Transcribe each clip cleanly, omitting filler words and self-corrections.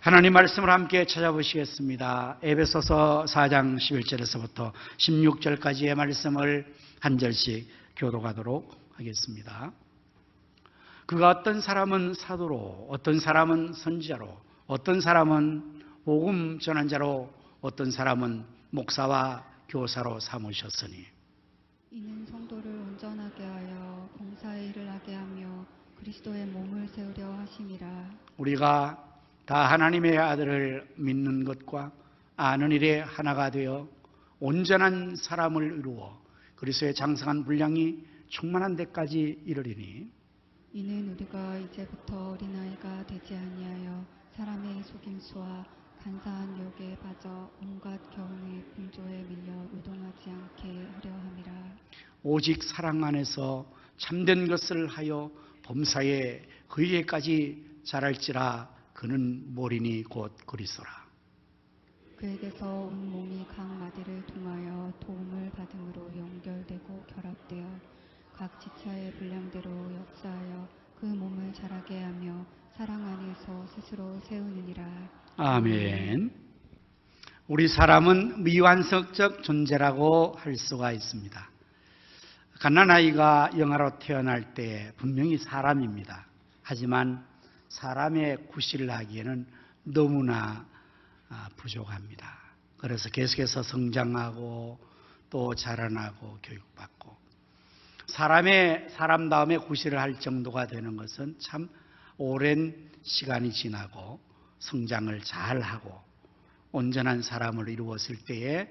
하나님 말씀을 함께 찾아보시겠습니다. 에베소서 4장 11절에서부터 16절까지의 말씀을 한 절씩 교독하도록 하겠습니다. 그가 어떤 사람은 사도로, 어떤 사람은 선지자로, 어떤 사람은 복음 전환자로, 어떤 사람은 목사와 교사로 삼으셨으니 이는 성도를 온전하게 하여 봉사의 일을 하게 하며 그리스도의 몸을 세우려 하심이라. 우리가 다 하나님의 아들을 믿는 것과 아는 일에 하나가 되어 온전한 사람을 이루어 그리스도의 장성한 분량이 충만한 데까지 이르리니 이는 우리가 이제부터 어린아이가 되지 아니하여 사람의 속임수와 간사한 유혹에 빠져 온갖 경우의 풍조에 밀려 요동하지 않게 하려 함이라. 오직 사랑 안에서 참된 것을 하여 범사에 그에게까지 자랄지라. 그는 모리니 곧 그리스도라. 그에게서 온 몸이 각 마디를 통하여 도움을 받음으로 연결되고 결합되어 각 지체의 분량대로 역사하여 그 몸을 자라게 하며 사랑 안에서 스스로 세우느니라. 아멘. 우리 사람은 미완성적 존재라고 할 수가 있습니다. 갓난아이가 영아로 태어날 때 분명히 사람입니다. 하지만 사람의 구실을 하기에는 너무나 부족합니다. 그래서 계속해서 성장하고 또 자라나고 교육받고 사람다움의 구실을 할 정도가 되는 것은 참 오랜 시간이 지나고 성장을 잘하고 온전한 사람을 이루었을 때에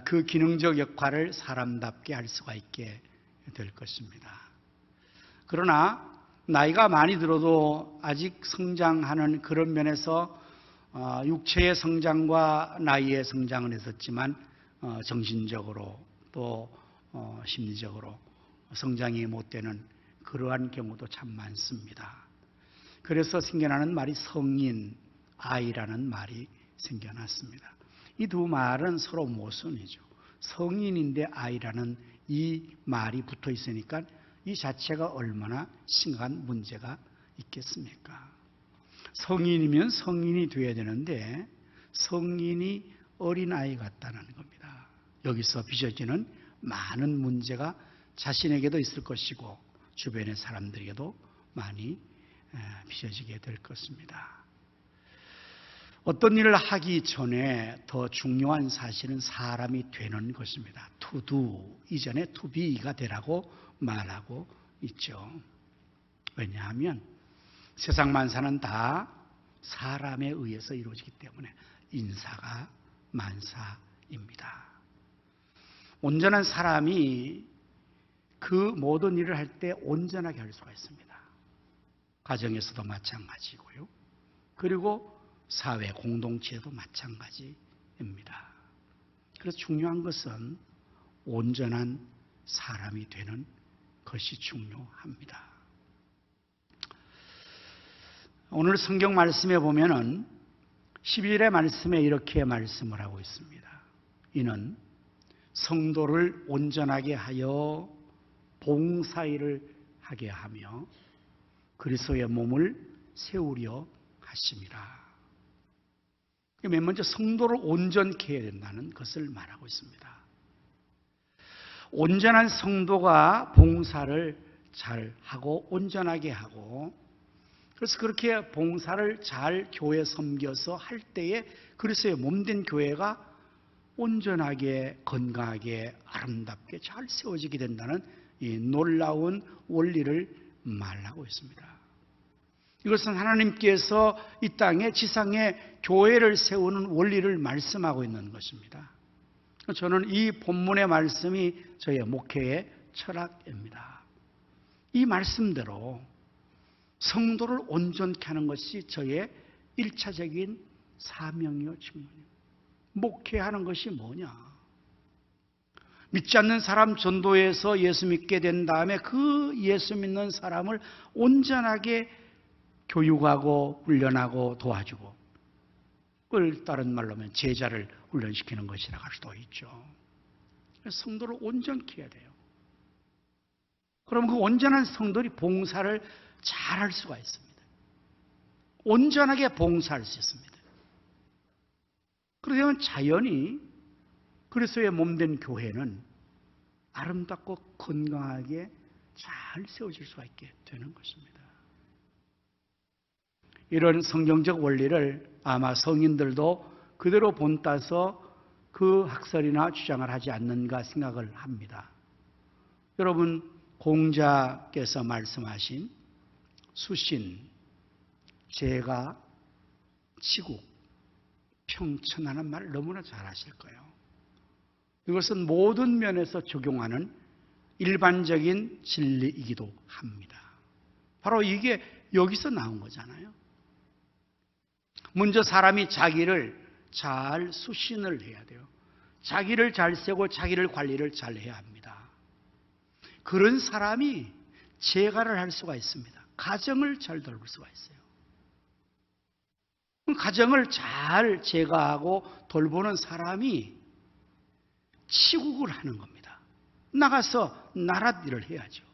그 기능적 역할을 사람답게 할 수가 있게 될 것입니다. 그러나 나이가 많이 들어도 아직 성장하는 그런 면에서 육체의 성장과 나이의 성장은 있었지만 정신적으로 또 심리적으로 성장이 못 되는 그러한 경우도 참 많습니다. 그래서 생겨나는 말이 성인, 아이라는 말이 생겨났습니다. 이 두 말은 서로 모순이죠. 성인인데 아이라는 이 말이 붙어 있으니까 이 자체가 얼마나 심각한 문제가 있겠습니까? 성인이면 성인이 되어야 되는데 성인이 어린아이 같다는 겁니다. 여기서 빚어지는 많은 문제가 자신에게도 있을 것이고 주변의 사람들에게도 많이 빚어지게 될 것입니다. 어떤 일을 하기 전에 더 중요한 사실은 사람이 되는 것입니다. to do 이전에 to be가 되라고 말하고 있죠. 왜냐하면 세상 만사는 다 사람에 의해서 이루어지기 때문에 인사가 만사입니다. 온전한 사람이 그 모든 일을 할 때 온전하게 할 수가 있습니다. 가정에서도 마찬가지고요. 그리고 사회 공동체도 마찬가지입니다. 그래서 중요한 것은 온전한 사람이 되는 것이 중요합니다. 오늘 성경 말씀에 보면은 11절의 말씀에 이렇게 말씀을 하고 있습니다. 이는 성도를 온전하게 하여 봉사일을 하게 하며 그리스도의 몸을 세우려 하심이라. 맨 먼저 성도를 온전케 해야 된다는 것을 말하고 있습니다. 온전한 성도가 봉사를 잘 하고 온전하게 하고 그래서 그렇게 봉사를 잘 교회 섬겨서 할 때에 그리스도의 몸된 교회가 온전하게 건강하게 아름답게 잘 세워지게 된다는 이 놀라운 원리를 말하고 있습니다. 이것은 하나님께서 이 땅에 지상에 교회를 세우는 원리를 말씀하고 있는 것입니다. 저는 이 본문의 말씀이 저의 목회의 철학입니다. 이 말씀대로 성도를 온전케 하는 것이 저의 1차적인 사명이요 직무입니다. 목회하는 것이 뭐냐? 믿지 않는 사람 전도해서 예수 믿게 된 다음에 그 예수 믿는 사람을 온전하게 교육하고 훈련하고 도와주고 그걸 다른 말로 하면 제자를 훈련시키는 것이라고 할 수도 있죠. 성도를 온전케 해야 돼요. 그럼 그 온전한 성도들이 봉사를 잘 할 수가 있습니다. 온전하게 봉사할 수 있습니다. 그러면 자연히 그리스도의 몸된 교회는 아름답고 건강하게 잘 세워질 수가 있게 되는 것입니다. 이런 성경적 원리를 아마 성인들도 그대로 본따서 그 학설이나 주장을 하지 않는가 생각을 합니다. 여러분, 공자께서 말씀하신 수신, 제가, 치국, 평천하는 말 너무나 잘 아실 거예요. 이것은 모든 면에서 적용하는 일반적인 진리이기도 합니다. 바로 이게 여기서 나온 거잖아요. 먼저 사람이 자기를 잘 수신을 해야 돼요. 자기를 잘 세고 자기를 관리를 잘 해야 합니다. 그런 사람이 제가를 할 수가 있습니다. 가정을 잘 돌볼 수가 있어요. 가정을 잘 제가하고 돌보는 사람이 치국을 하는 겁니다. 나가서 나라 일을 해야죠.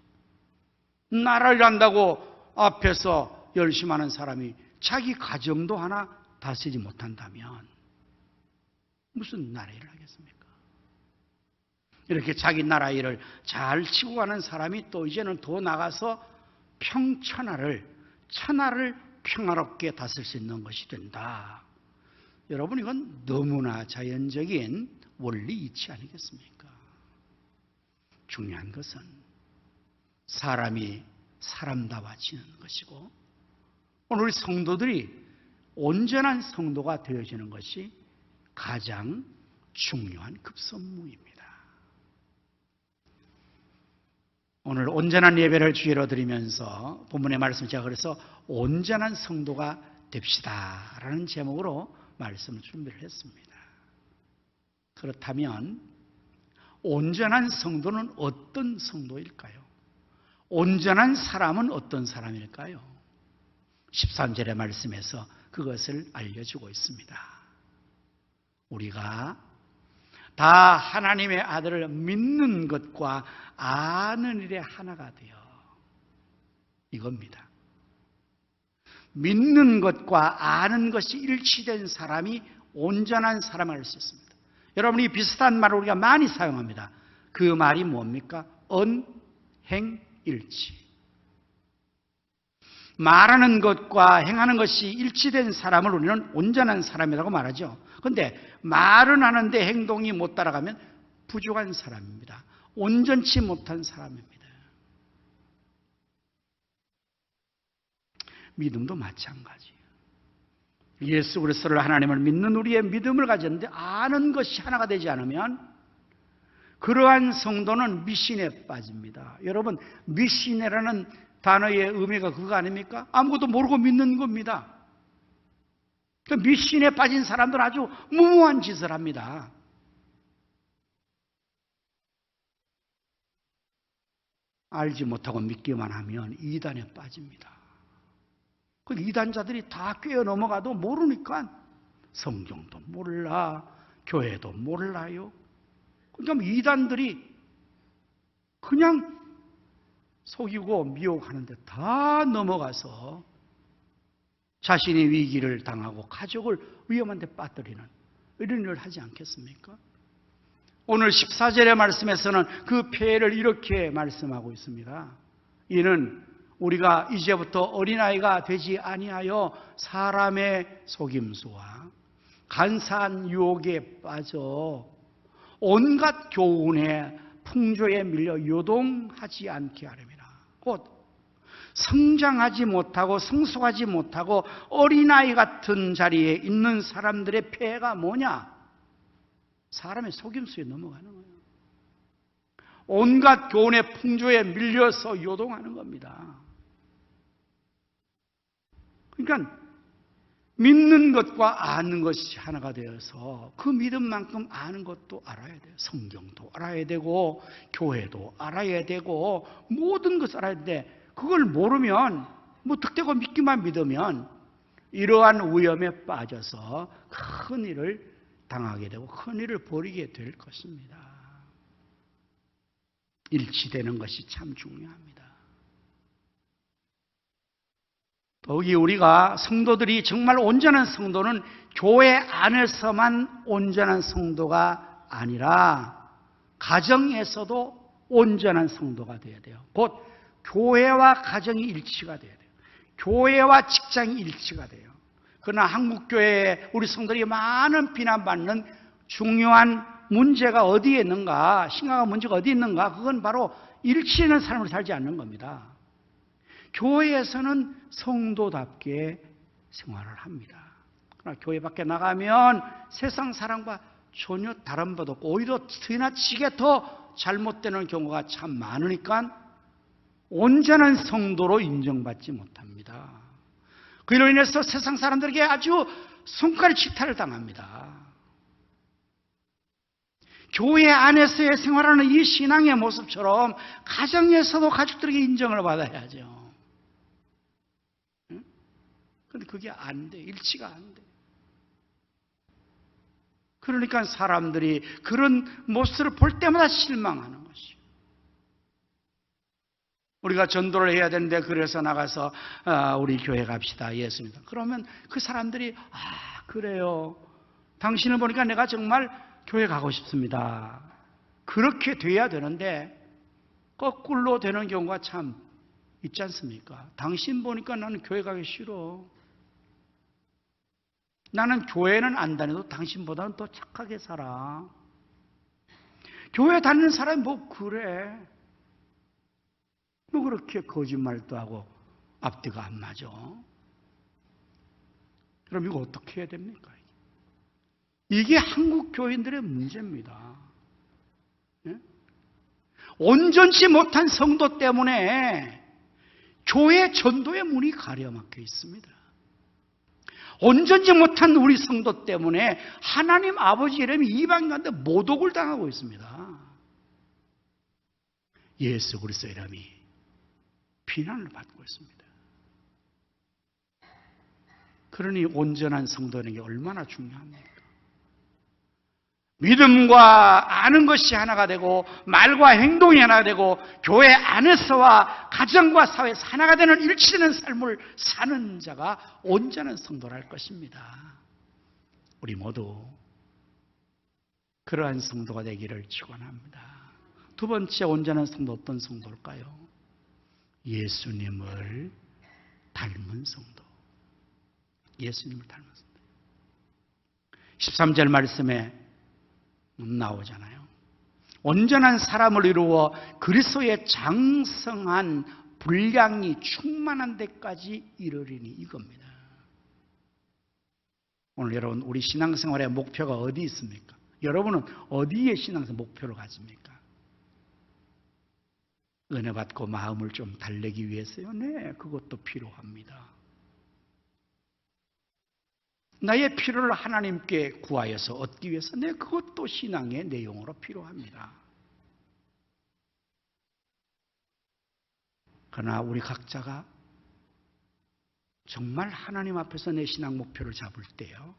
나라를 한다고 앞에서 열심히 하는 사람이 자기 가정도 하나 다스리지 못한다면 무슨 나라 일을 하겠습니까? 이렇게 자기 나라 일을 잘 치고 가는 사람이 또 이제는 더 나가서 평천하를, 천하를 평화롭게 다스릴 수 있는 것이 된다. 여러분, 이건 너무나 자연적인 원리 이치 아니겠습니까? 중요한 것은 사람이 사람다워지는 것이고, 오늘 우리 성도들이 온전한 성도가 되어지는 것이 가장 중요한 급선무입니다. 오늘 온전한 예배를 주의로 드리면서 본문의 말씀, 제가 그래서 온전한 성도가 됩시다 라는 제목으로 말씀을 준비를 했습니다. 그렇다면 온전한 성도는 어떤 성도일까요? 온전한 사람은 어떤 사람일까요? 13절의 말씀에서 그것을 알려주고 있습니다. 우리가 다 하나님의 아들을 믿는 것과 아는 일에 하나가 되어, 이겁니다. 믿는 것과 아는 것이 일치된 사람이 온전한 사람을 알 수 있습니다. 여러분, 이 비슷한 말을 우리가 많이 사용합니다. 그 말이 뭡니까? 언행일치. 말하는 것과 행하는 것이 일치된 사람을 우리는 온전한 사람이라고 말하죠. 그런데 말은 하는데 행동이 못 따라가면 부족한 사람입니다. 온전치 못한 사람입니다. 믿음도 마찬가지예요. 예수 그리스도를, 하나님을 믿는 우리의 믿음을 가졌는데 아는 것이 하나가 되지 않으면 그러한 성도는 미신에 빠집니다. 여러분, 미신이라는 단어의 의미가 그거 아닙니까? 아무것도 모르고 믿는 겁니다. 그 미신에 빠진 사람들은 아주 무모한 짓을 합니다. 알지 못하고 믿기만 하면 이단에 빠집니다. 그 이단자들이 다 꿰어 넘어가도 모르니까 성경도 몰라, 교회도 몰라요. 그러니까 이단들이 그냥 속이고 미혹하는데 다 넘어가서 자신이 위기를 당하고 가족을 위험한 데 빠뜨리는 이런 일을 하지 않겠습니까? 오늘 14절의 말씀에서는 그 폐해를 이렇게 말씀하고 있습니다. 이는 우리가 이제부터 어린아이가 되지 아니하여 사람의 속임수와 간사한 유혹에 빠져 온갖 교훈에 풍조에 밀려 요동하지 않게 하렵니다. 곧 성장하지 못하고 성숙하지 못하고 어린아이 같은 자리에 있는 사람들의 폐해가 뭐냐? 사람의 속임수에 넘어가는 거예요. 온갖 교훈의 풍조에 밀려서 요동하는 겁니다. 그러니까 믿는 것과 아는 것이 하나가 되어서 그 믿음만큼 아는 것도 알아야 돼요. 성경도 알아야 되고 교회도 알아야 되고 모든 것을 알아야 돼. 그걸 모르면 뭐 득되고 믿기만 믿으면 이러한 위험에 빠져서 큰 일을 당하게 되고 큰 일을 벌이게 될 것입니다. 일치되는 것이 참 중요합니다. 거기 우리가 성도들이 정말 온전한 성도는 교회 안에서만 온전한 성도가 아니라 가정에서도 온전한 성도가 되어야 돼요. 곧 교회와 가정이 일치가 돼야 돼요. 교회와 직장이 일치가 돼요. 그러나 한국교회에 우리 성도들이 많은 비난받는 중요한 문제가 어디에 있는가, 심각한 문제가 어디 있는가, 그건 바로 일치하는 삶을 살지 않는 겁니다. 교회에서는 성도답게 생활을 합니다. 그러나 교회 밖에 나가면 세상 사람과 전혀 다른 바 없고 오히려 지나치게 더 잘못되는 경우가 참 많으니까 온전한 성도로 인정받지 못합니다. 그로 인해서 세상 사람들에게 아주 손가락 질타를 당합니다. 교회 안에서의 생활하는 이 신앙의 모습처럼 가정에서도 가족들에게 인정을 받아야죠. 그런데 그게 안 돼. 일치가 안 돼. 그러니까 사람들이 그런 모습을 볼 때마다 실망하는 것이요. 우리가 전도를 해야 되는데 그래서 나가서 우리 교회 갑시다. 예수입니다. 그러면 그 사람들이 그래요. 당신을 보니까 내가 정말 교회 가고 싶습니다. 그렇게 돼야 되는데 거꾸로 되는 경우가 참 있지 않습니까? 당신 보니까 나는 교회 가기 싫어. 나는 교회는 안 다녀도 당신보다는 더 착하게 살아. 교회 다니는 사람이 뭐 그래? 뭐 그렇게 거짓말도 하고 앞뒤가 안 맞아? 그럼 이거 어떻게 해야 됩니까? 이게 한국 교인들의 문제입니다. 예? 온전치 못한 성도 때문에 교회 전도의 문이 가려막혀 있습니다. 온전치 못한 우리 성도 때문에 하나님 아버지 이름이 이방인한테 모독을 당하고 있습니다. 예수 그리스도 이름이 비난을 받고 있습니다. 그러니 온전한 성도라는 게 얼마나 중요합니까? 믿음과 아는 것이 하나가 되고 말과 행동이 하나가 되고 교회 안에서와 가정과 사회에서 하나가 되는 일치되는 삶을 사는 자가 온전한 성도랄 것입니다. 우리 모두 그러한 성도가 되기를 축원합니다. 두 번째 온전한 성도 어떤 성도일까요? 예수님을 닮은 성도. 예수님을 닮은 성도. 13절 말씀에 나오잖아요. 온전한 사람을 이루어 그리스도의 장성한 분량이 충만한 데까지 이르리니 이겁니다. 오늘 여러분 우리 신앙생활의 목표가 어디 있습니까? 여러분은 어디에 신앙생활 목표를 가집니까? 은혜 받고 마음을 좀 달래기 위해서요? 네, 그것도 필요합니다. 나의 필요를 하나님께 구하여서 얻기 위해서 네, 그것도 신앙의 내용으로 필요합니다. 그러나 우리 각자가 정말 하나님 앞에서 내 신앙 목표를 잡을 때요,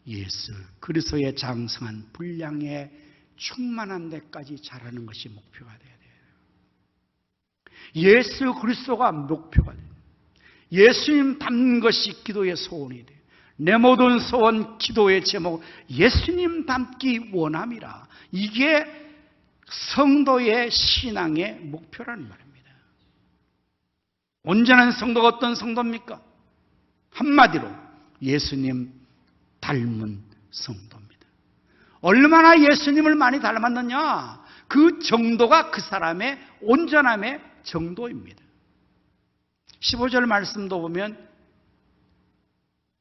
예수 그리스도의 장성한 분량에 충만한 데까지 자라는 것이 목표가 돼야 돼요. 예수 그리스도가 목표가 돼요. 예수님 닮는 것이 기도의 소원이 돼요. 내 모든 소원, 기도의 제목, 예수님 닮기 원함이라. 이게 성도의 신앙의 목표라는 말입니다. 온전한 성도가 어떤 성도입니까? 한마디로 예수님 닮은 성도입니다. 얼마나 예수님을 많이 닮았느냐? 그 정도가 그 사람의 온전함의 정도입니다. 15절 말씀도 보면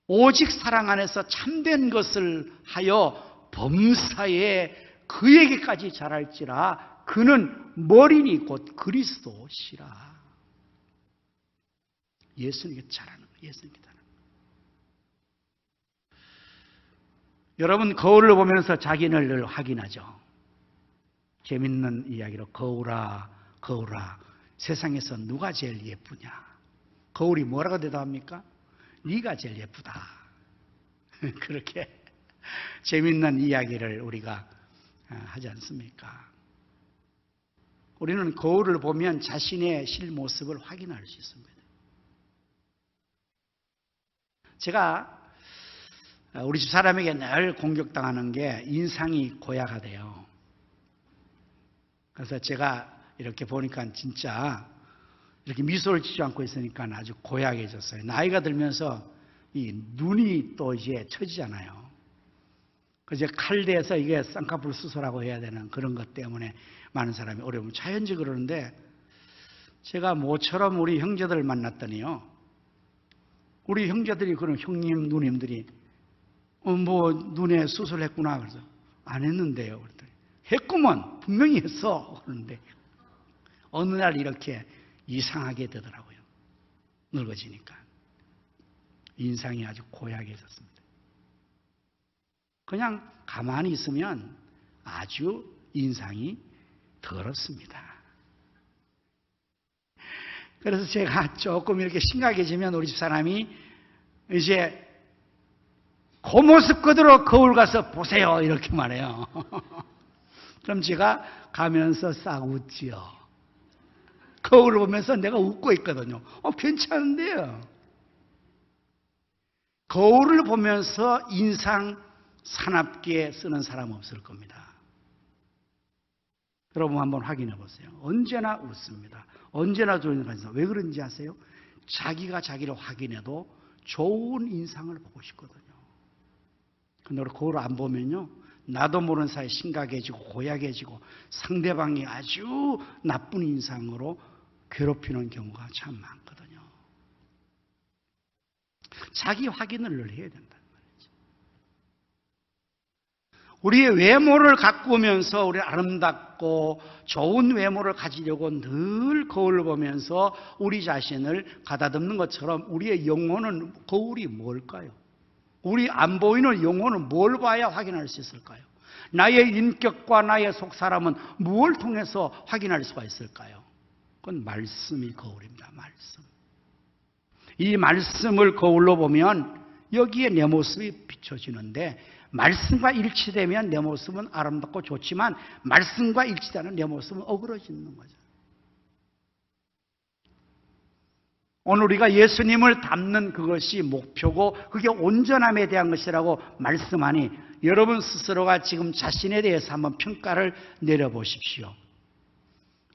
오직 사랑 안에서 참된 것을 하여 범사에 그에게까지 자랄지라 그는 머리니 곧 그리스도시라. 예수님께 자라는 거예요. 예수님께 자라는 거예요. 여러분 거울을 보면서 자기를 늘 확인하죠. 재밌는 이야기로 거울아 거울아 세상에서 누가 제일 예쁘냐? 거울이 뭐라고 대답합니까? 네가 제일 예쁘다. 그렇게 재밌는 이야기를 우리가 하지 않습니까? 우리는 거울을 보면 자신의 실모습을 확인할 수 있습니다. 제가 우리 집 사람에게 늘 공격당하는 게 인상이 고야가 돼요. 그래서 제가 이렇게 보니까 진짜 이렇게 미소를 짓지 않고 있으니까 아주 고약해졌어요. 나이가 들면서 이 눈이 또 이제 처지잖아요. 그래서 칼대에서 이게 쌍꺼풀 수술하고 해야 되는 그런 것 때문에 많은 사람이 어려우면 자연적으로 그러는데, 제가 모처럼 우리 형제들을 만났더니요, 우리 형제들이 그런 형님 누님들이 뭐 눈에 수술했구나 그래서 안 했는데요 그랬더니 했구먼 분명히 했어 그러는데 어느 날 이렇게 이상하게 되더라고요. 늙어지니까 인상이 아주 고약해졌습니다. 그냥 가만히 있으면 아주 인상이 더럽습니다. 그래서 제가 조금 이렇게 심각해지면 우리 집 사람이 이제 그 모습 그대로 거울 가서 보세요 이렇게 말해요. 그럼 제가 가면서 싹 웃지요. 거울을 보면서 내가 웃고 있거든요. 괜찮은데요. 거울을 보면서 인상 사납게 쓰는 사람 없을 겁니다. 여러분 한번 확인해 보세요. 언제나 웃습니다. 언제나 좋은 인상. 왜 그런지 아세요? 자기가 자기를 확인해도 좋은 인상을 보고 싶거든요. 근데 거울 안 보면요, 나도 모르는 사이에 심각해지고 고약해지고 상대방이 아주 나쁜 인상으로 괴롭히는 경우가 참 많거든요. 자기 확인을 늘 해야 된다는 말이죠. 우리의 외모를 가꾸면서 우리 아름답고 좋은 외모를 가지려고 늘 거울을 보면서 우리 자신을 가다듬는 것처럼 우리의 영혼은 거울이 뭘까요? 우리 안 보이는 영혼은 뭘 봐야 확인할 수 있을까요? 나의 인격과 나의 속사람은 무엇을 통해서 확인할 수가 있을까요? 그건 말씀이 거울입니다. 말씀. 이 말씀을 거울로 보면 여기에 내 모습이 비춰지는데, 말씀과 일치되면 내 모습은 아름답고 좋지만 말씀과 일치되는 내 모습은 어그러지는 거죠. 오늘 우리가 예수님을 닮는 그것이 목표고 그게 온전함에 대한 것이라고 말씀하니 여러분 스스로가 지금 자신에 대해서 한번 평가를 내려보십시오.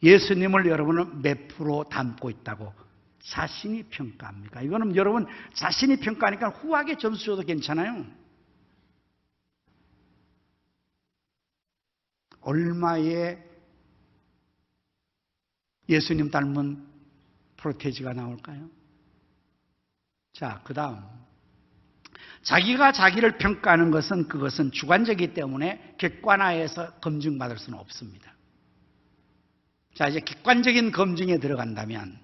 예수님을 여러분은 몇 프로 닮고 있다고 자신이 평가합니까? 이거는 여러분 자신이 평가하니까 후하게 점수 줘도 괜찮아요. 얼마의 예수님 닮은 프로테지가 나올까요? 자, 그 다음, 자기가 자기를 평가하는 것은 그것은 주관적이기 때문에 객관화해서 검증받을 수는 없습니다. 자, 이제 객관적인 검증에 들어간다면,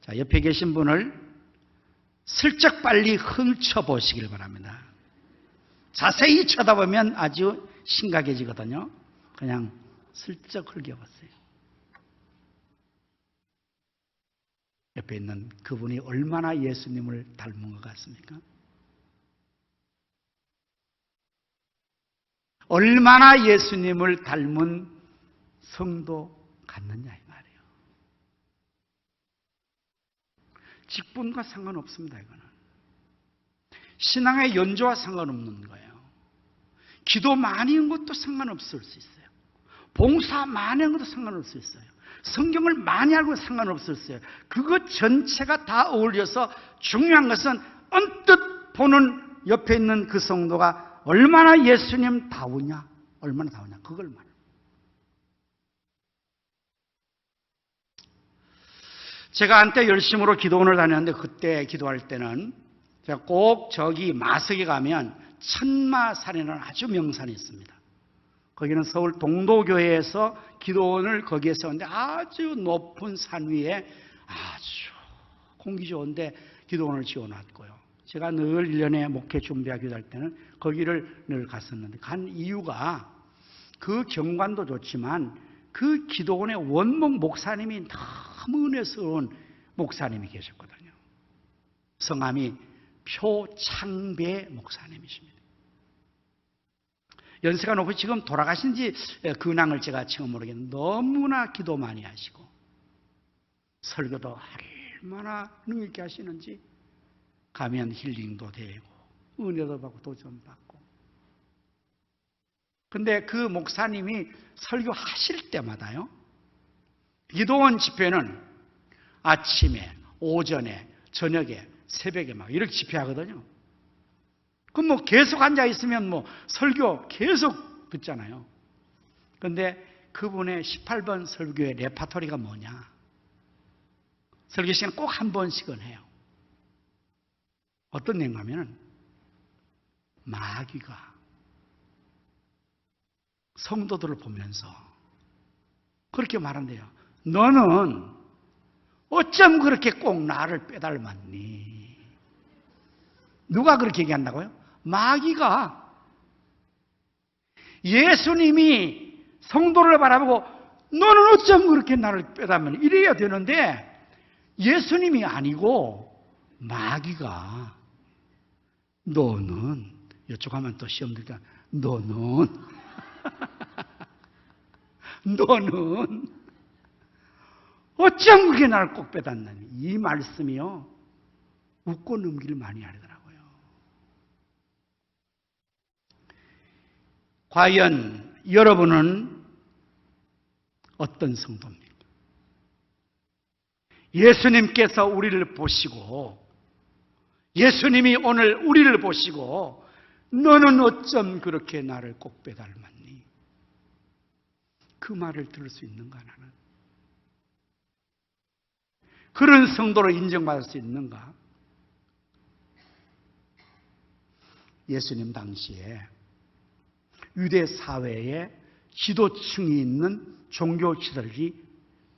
자, 옆에 계신 분을 슬쩍 빨리 훑어보시길 바랍니다. 자세히 쳐다보면 아주 심각해지거든요. 그냥 슬쩍 흘겨보세요. 옆에 있는 그분이 얼마나 예수님을 닮은 것 같습니까? 얼마나 예수님을 닮은 성도 같느냐 이 말이에요. 직분과 상관없습니다. 이거는 신앙의 연조와 상관없는 거예요. 기도 많이 한 것도 상관없을 수 있어요. 봉사 많이 한 것도 상관없을 수 있어요. 성경을 많이 알고 상관없을 수 있어요. 그것 전체가 다 어울려서 중요한 것은 언뜻 보는 옆에 있는 그 성도가 얼마나 예수님 다우냐, 얼마나 다우냐, 그걸 말해요. 제가 한때 열심으로 기도원을 다녔는데, 그때 기도할 때는 제가 꼭 저기 마석에 가면 천마산이라는 아주 명산이 있습니다. 거기는 서울 동도교회에서 기도원을 거기에 세웠는데 아주 높은 산 위에 아주 공기 좋은데 기도원을 지어놨고요. 제가 늘 1년에 목회 준비하기 할 때는 거기를 늘 갔었는데, 간 이유가 그 경관도 좋지만 그 기도원의 원목 목사님이 너무 은혜스러운 목사님이 계셨거든요. 성함이 표창배 목사님이십니다. 연세가 높고 지금 돌아가신 지 근황을 제가 처음 모르겠는데 너무나 기도 많이 하시고 설교도 얼마나 능력 있게 하시는지 가면 힐링도 되고 은혜도 받고 도전받고. 근데 그 목사님이 설교하실 때마다요, 기도원 집회는 아침에, 오전에, 저녁에, 새벽에 막 이렇게 집회하거든요. 그럼 뭐 계속 앉아 있으면 뭐 설교 계속 듣잖아요. 근데 그분의 18번 설교의 레파토리가 뭐냐? 설교 시간 꼭 한 번씩은 해요. 어떤 내용이냐면 마귀가 성도들을 보면서 그렇게 말한대요. 너는 어쩜 그렇게 꼭 나를 빼닮았니? 누가 그렇게 얘기한다고요? 마귀가. 예수님이 성도를 바라보고 너는 어쩜 그렇게 나를 빼닮았니? 이래야 되는데 예수님이 아니고 마귀가 너는, 이쪽 하면 또 시험 들니까 너는 너는 어쩜 그렇게 나를 꼭 빼닮았니? 이 말씀이요, 웃고 넘기를 많이 하더라고요. 과연 여러분은 어떤 성도입니까? 예수님께서 우리를 보시고, 예수님이 오늘 우리를 보시고 너는 어쩜 그렇게 나를 꼭 빼닮았니? 그 말을 들을 수 있는가 나는? 그런 성도로 인정받을 수 있는가? 예수님 당시에 유대 사회에 지도층이 있는 종교 지도자들이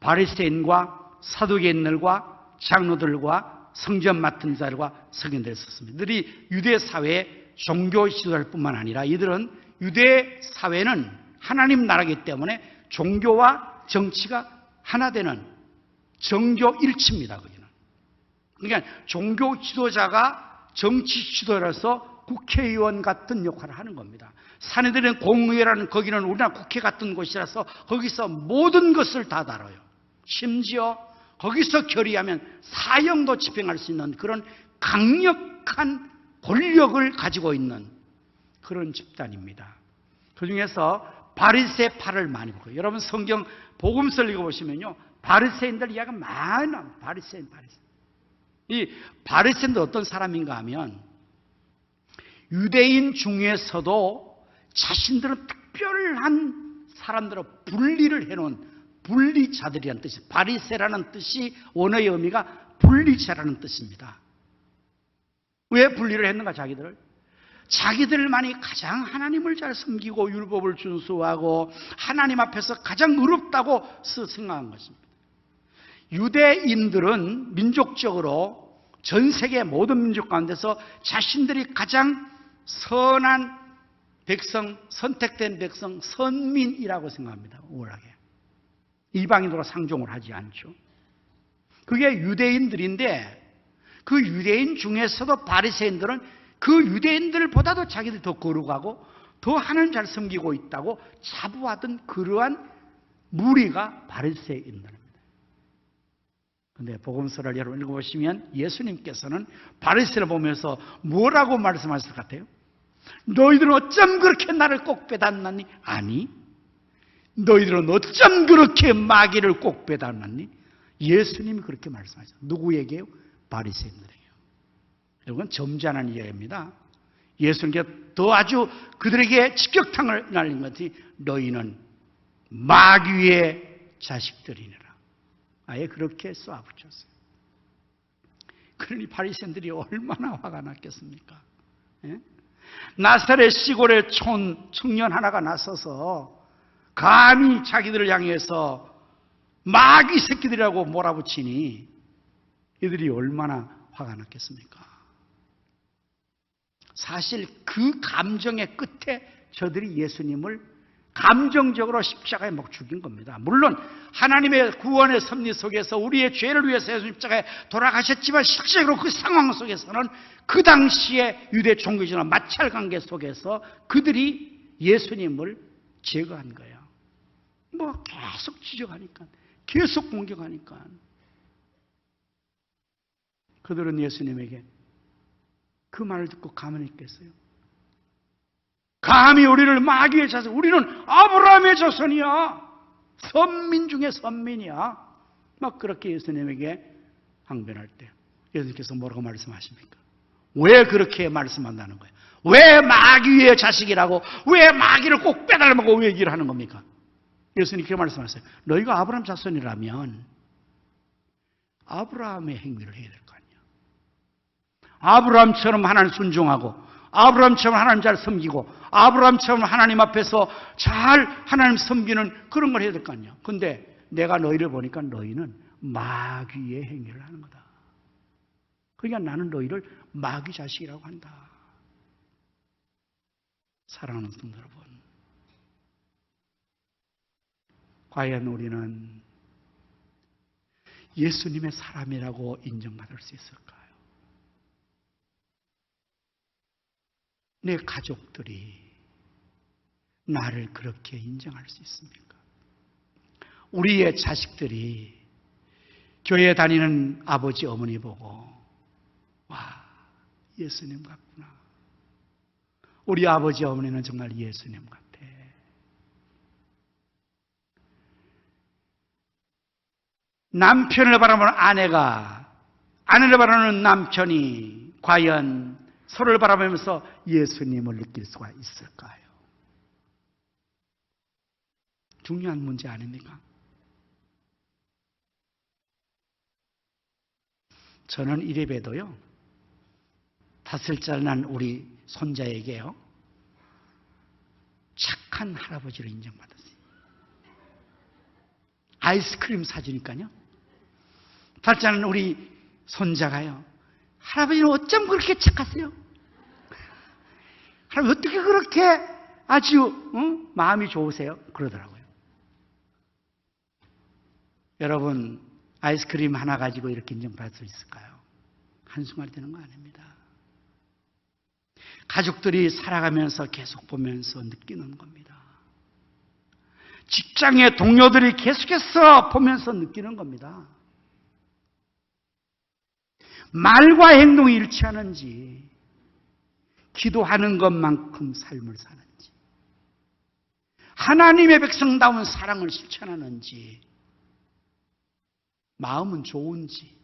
바리새인과 사두개인들과 장로들과 성전 맡은 자들과 서기관들이 있었습니다. 이들이 유대 사회의 종교 지도자들뿐만 아니라 이들은 유대 사회는 하나님 나라이기 때문에 종교와 정치가 하나 되는 정교 일치입니다. 거기는. 그러니까 종교 지도자가 정치 지도자로서 국회의원 같은 역할을 하는 겁니다. 사내들은 공의회라는, 거기는 우리나라 국회 같은 곳이라서 거기서 모든 것을 다 다뤄요. 심지어 거기서 결의하면 사형도 집행할 수 있는 그런 강력한 권력을 가지고 있는 그런 집단입니다. 그 중에서 바리새파를 많이 보고요. 여러분 성경 복음서를 읽어보시면요, 바리새인들 이야기가 많이 나옵니다. 바리새인. 이 바리새인들 어떤 사람인가 하면 유대인 중에서도 자신들은 특별한 사람들을 분리를 해놓은 분리자들이라는 뜻이에요. 바리새라는 뜻이 원어의 의미가 분리자라는 뜻입니다. 왜 분리를 했는가? 자기들만이 가장 하나님을 잘 섬기고 율법을 준수하고 하나님 앞에서 가장 의롭다고 생각한 것입니다. 유대인들은 민족적으로 전 세계 모든 민족 가운데서 자신들이 가장 선한 백성, 선택된 백성, 선민이라고 생각합니다. 우월하게. 이방인으로 상종을 하지 않죠. 그게 유대인들인데 그 유대인 중에서도 바리새인들은 그 유대인들보다도 자기들 더 거룩하고 더 하나님 잘 섬기고 있다고 자부하던 그러한 무리가 바리새인들입니다. 그런데 복음서를 여러분 읽어보시면 예수님께서는 바리새를 보면서 뭐라고 말씀하실 것 같아요? 너희들은 어쩜 그렇게 나를 꼭 빼닮았니? 아니, 너희들은 어쩜 그렇게 마귀를 꼭 빼닮았니? 예수님이 그렇게 말씀하셨어요. 누구에게요? 바리새인들에게요. 이건 점잖은 이야기입니다. 예수님께서 더 아주 그들에게 직격탄을 날린 것이 너희는 마귀의 자식들이니라. 아예 그렇게 쏘아붙였어요. 그러니 바리새인들이 얼마나 화가 났겠습니까? 예? 나사렛 시골의 청년 하나가 나서서 감히 자기들을 향해서 마귀 새끼들이라고 몰아붙이니 이들이 얼마나 화가 났겠습니까? 사실 그 감정의 끝에 저들이 예수님을 감정적으로 십자가에 못 죽인 겁니다. 물론 하나님의 구원의 섭리 속에서 우리의 죄를 위해서 예수님 십자가에 돌아가셨지만 실제로 그 상황 속에서는 그 당시의 유대 종교지나 마찰 관계 속에서 그들이 예수님을 제거한 거예요. 뭐 계속 지적하니까, 계속 공격하니까 그들은 예수님에게 그 말을 듣고 가만히 있겠어요? 감히 우리를 마귀의 자손, 우리는 아브라함의 자손이야. 선민 중에 선민이야. 막 그렇게 예수님에게 항변할 때 예수님께서 뭐라고 말씀하십니까? 왜 그렇게 말씀한다는 거예요? 왜 마귀의 자식이라고, 왜 마귀를 꼭 빼닮고 왜 얘기를 하는 겁니까? 예수님께서 말씀하셨어요. 너희가 아브라함 자손이라면 아브라함의 행위를 해야 될 거 아니야. 아브라함처럼 하나님 순종하고, 아브라함처럼 하나님 잘 섬기고, 아브라함처럼 하나님 앞에서 잘 하나님 섬기는 그런 걸 해야 될 거 아니야. 근데 내가 너희를 보니까 너희는 마귀의 행위를 하는 거다. 그러니까 나는 너희를 마귀 자식이라고 한다. 사랑하는 성도 여러분, 과연 우리는 예수님의 사람이라고 인정받을 수 있을까요? 내 가족들이 나를 그렇게 인정할 수 있습니까? 우리의 자식들이 교회 다니는 아버지 어머니 보고 와, 예수님 같구나. 우리 아버지 어머니는 정말 예수님 같아. 남편을 바라보는 아내가 아내를 바라보는 남편이 과연 서로를 바라보면서 예수님을 느낄 수가 있을까요? 중요한 문제 아닙니까? 저는 이래봬도요, 5살 난 우리 손자에게요, 착한 할아버지로 인정받았어요. 아이스크림 사주니까요, 5살 난 우리 손자가요, 할아버지는 어쩜 그렇게 착하세요? 할아버지 어떻게 그렇게 아주 마음이 좋으세요? 그러더라고요. 여러분, 아이스크림 하나 가지고 이렇게 인정받을 수 있을까요? 한순간이 되는 거 아닙니다. 가족들이 살아가면서 계속 보면서 느끼는 겁니다. 직장의 동료들이 계속해서 보면서 느끼는 겁니다. 말과 행동이 일치하는지, 기도하는 것만큼 삶을 사는지, 하나님의 백성다운 사랑을 실천하는지, 마음은 좋은지,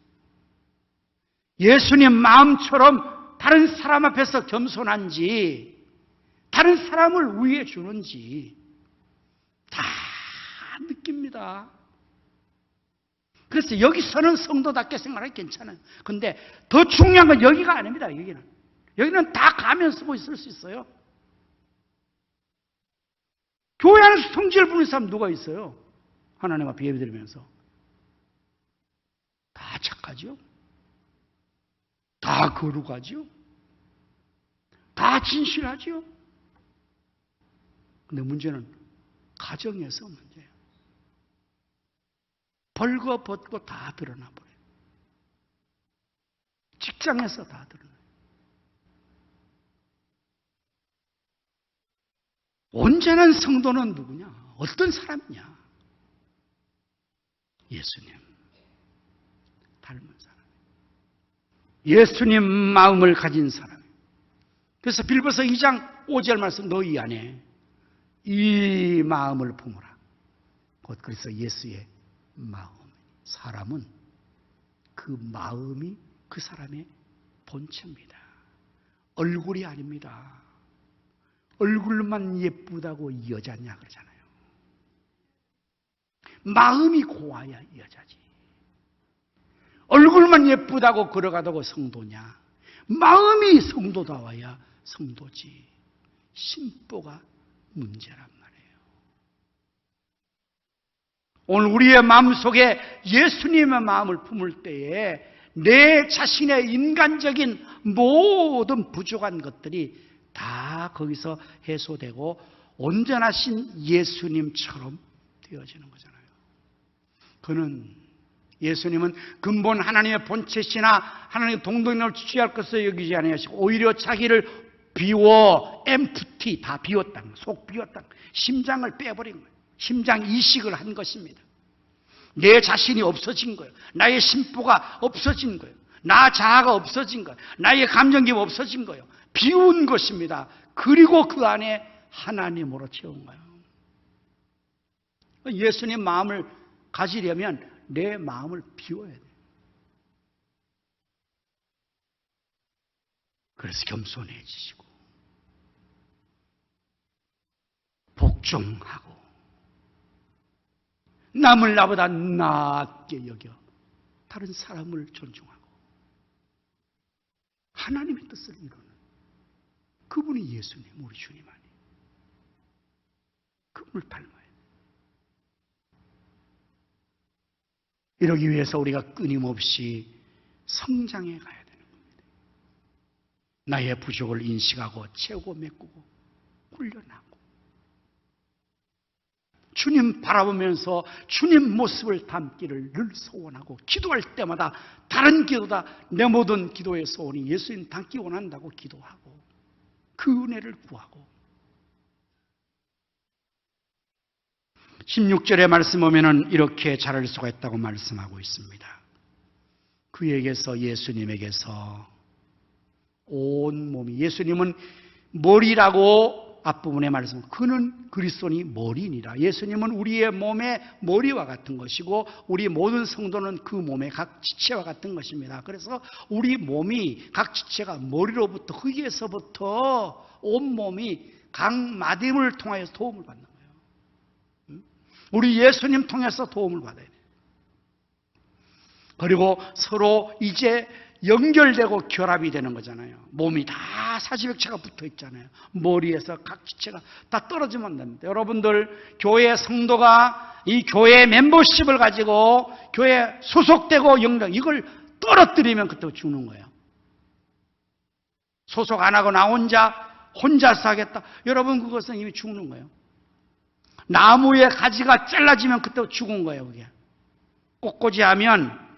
예수님 마음처럼 다른 사람 앞에서 겸손한지, 다른 사람을 위해 주는지 다 느낍니다. 그래서 여기서는 성도답게 생각하기 괜찮아요. 근데 더 중요한 건 여기가 아닙니다. 여기는 다 가면 쓰고 있을 수 있어요. 교회 안에서 성질 부리는 사람 누가 있어요? 하나님 앞에 예배드리면서 다 착하죠? 다 거룩하죠? 다 진실하죠? 근데 문제는 가정에서 문제예요. 벌거벗고 다 드러나 버려요. 직장에서 다 드러나요. 온전한 성도는 누구냐? 어떤 사람이냐? 예수님 닮은 사람, 예수님 마음을 가진 사람. 그래서 빌보서 2장 5절 말씀, 너희 안에 이 마음을 품으라. 곧 그래서 예수의 마음. 사람은 그 마음이 그 사람의 본체입니다. 얼굴이 아닙니다. 얼굴만 예쁘다고 여자냐 그러잖아요. 마음이 고와야 여자지. 얼굴만 예쁘다고 걸어가다고 성도냐? 마음이 성도다워야 성도지. 심보가 문제란 말이에요. 오늘 우리의 마음속에 예수님의 마음을 품을 때에 내 자신의 인간적인 모든 부족한 것들이 다 거기서 해소되고 온전하신 예수님처럼 되어지는 거잖아요. 예수님은 근본 하나님의 본체시나 하나님의 동등을 취할 것을 여기지 아니하시고 오히려 자기를 비워, empty, 다 비웠다. 속 비웠다. 심장을 빼버린 거예요. 심장 이식을 한 것입니다. 내 자신이 없어진 거예요. 나의 심보가 없어진 거예요. 나 자아가 없어진 거예요. 나의 감정기가 없어진 거예요. 비운 것입니다. 그리고 그 안에 하나님으로 채운 거예요. 예수님 마음을 가지려면 내 마음을 비워야 돼요. 그래서 겸손해지시고 복종하고 남을 나보다 낮게 여겨 다른 사람을 존중하고 하나님의 뜻을 이루는 그분이 예수님, 우리 주님 아니에요. 그분을 닮아야 돼요. 이러기 위해서 우리가 끊임없이 성장해 가야 되는 겁니다. 나의 부족을 인식하고 채우고 메꾸고 훈련하고 주님 바라보면서 주님 모습을 담기를 늘 소원하고 기도할 때마다 다른 기도다 내 모든 기도의 소원이 예수님 닮기 원한다고 기도하고 그 은혜를 구하고 16절의 말씀 보면은 이렇게 자랄 수가 있다고 말씀하고 있습니다. 그에게서 예수님에게서 온 몸이 예수님은 머리라고 앞부분에 말씀 그는 그리스도니 머리니라. 예수님은 우리의 몸의 머리와 같은 것이고 우리 모든 성도는 그 몸의 각 지체와 같은 것입니다. 그래서 우리 몸이 각 지체가 머리로부터 흙에서부터 온몸이 각 마디를 통하여서 도움을 받는 거예요. 우리 예수님 통해서 도움을 받아야 돼요. 그리고 서로 이제 연결되고 결합이 되는 거잖아요. 몸이 다 사지백체가 붙어 있잖아요. 머리에서 각 지체가 다 떨어지면 안 됩니다. 여러분들 교회 성도가 이 교회 멤버십을 가지고 교회 소속되고 연결 이걸 떨어뜨리면 그때 죽는 거예요. 소속 안 하고 나 혼자서 하겠다. 여러분 그것은 이미 죽는 거예요. 나무의 가지가 잘라지면 그때 죽은 거예요. 그게 꽃꽂이하면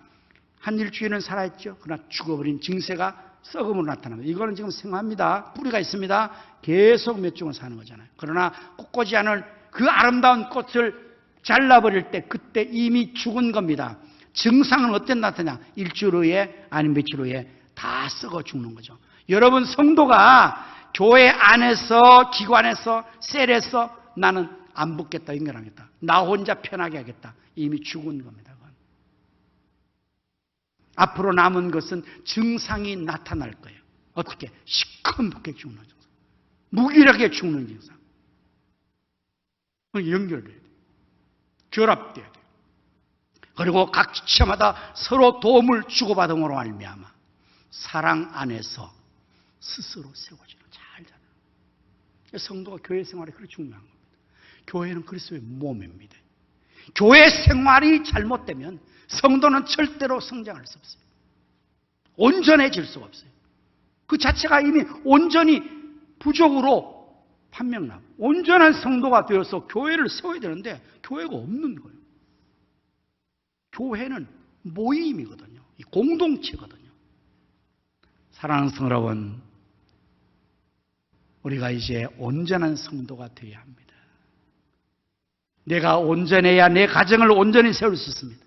한 일주일은 살아있죠. 그러나 죽어버린 증세가 썩음으로 나타납니다. 이거는 지금 생화입니다. 뿌리가 있습니다. 계속 몇 주간 사는 거잖아요. 그러나 꽃꽂이 않은 그 아름다운 꽃을 잘라버릴 때 그때 이미 죽은 겁니다. 증상은 어떻게 나타나냐? 일주일 후에 아니면 며칠 후에 다 썩어 죽는 거죠. 여러분 성도가 교회 안에서 기관에서 셀에서 나는 안 붙겠다 연결하겠다. 나 혼자 편하게 하겠다. 이미 죽은 겁니다. 앞으로 남은 것은 증상이 나타날 거예요. 어떻게? 시커멓게 죽는 증상. 무기력하게 죽는 증상. 연결돼야 돼요. 결합돼야 돼요. 그리고 각 지체마다 서로 도움을 주고받음으로 말미암아 사랑 안에서 스스로 세워지는 잘 자라는 성도가 교회 생활이 그렇게 중요한 겁니다. 교회는 그리스도의 몸입니다. 교회 생활이 잘못되면 성도는 절대로 성장할 수 없어요. 온전해질 수가 없어요. 그 자체가 이미 온전히 부족으로 판명나고 온전한 성도가 되어서 교회를 세워야 되는데 교회가 없는 거예요. 교회는 모임이거든요. 공동체거든요. 사랑하는 성도 여러분, 우리가 이제 온전한 성도가 되어야 합니다. 내가 온전해야 내 가정을 온전히 세울 수 있습니다.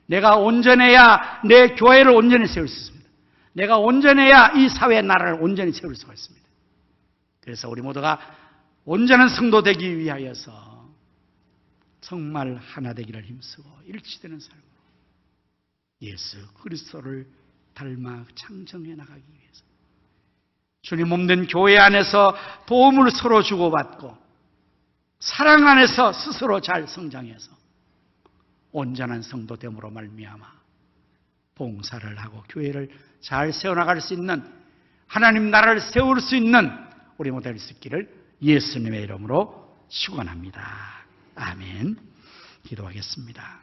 내가 온전해야 내 교회를 온전히 세울 수 있습니다. 내가 온전해야 이 사회의 나라를 온전히 세울 수가 있습니다. 그래서 우리 모두가 온전한 성도 되기 위하여서 정말 하나 되기를 힘쓰고 일치되는 삶으로 예수 그리스도를 닮아 창정해 나가기 위해서 주님 몸된 교회 안에서 도움을 서로 주고받고 사랑 안에서 스스로 잘 성장해서 온전한 성도됨으로 말미암아 봉사를 하고 교회를 잘 세워나갈 수 있는 하나님 나라를 세울 수 있는 우리 모두 될 수 있기를 예수님의 이름으로 축원합니다. 아멘. 기도하겠습니다.